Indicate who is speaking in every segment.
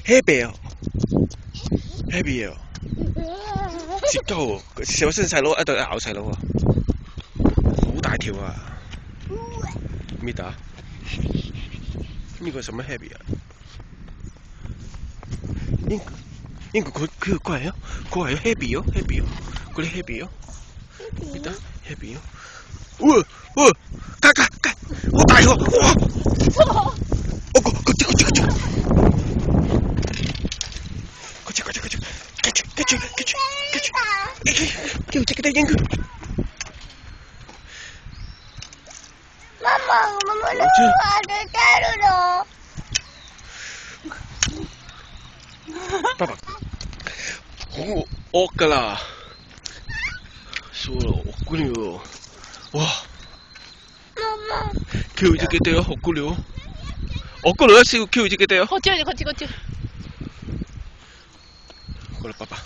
Speaker 1: 黑表，黑表，接到小聲細佬一對咬細佬啊，好大條啊！咩打？呢個什麼黑表啊？應該佢過嚟啊！過嚟黑表，黑表，嗰啲黑表，咩打？黑表，哇！嘎！好大個！哇！叫这个的英哥。
Speaker 2: 妈妈都玩得带了。
Speaker 1: 爸爸，好惡噶啦，そう啦，惡鬼了，哇！
Speaker 2: 媽媽，
Speaker 1: 叫只嘅地啊，惡鬼了，惡鬼了，笑叫只嘅地啊。
Speaker 3: こっちこっち。
Speaker 1: これパパ。
Speaker 2: さ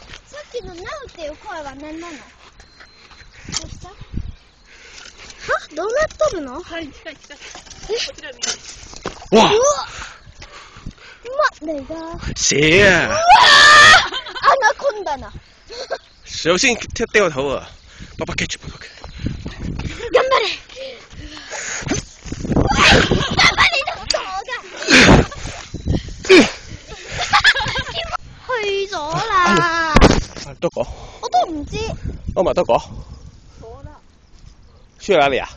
Speaker 2: っきのナウっていう声は何なの？どうした？どうなっとるの？
Speaker 3: はい、近い。こちら見て。
Speaker 1: 哇！
Speaker 2: 嚟噶？
Speaker 1: 蛇啊！
Speaker 2: アナコンダな。
Speaker 1: 首先踢掉頭啊！爸爸 catch， 爸爸 catch。
Speaker 2: 頑張れ！頑張れの動畫。去咗啦。
Speaker 1: 多個？
Speaker 2: 我都唔知。
Speaker 1: 歐瑪多個？去哪裡啊？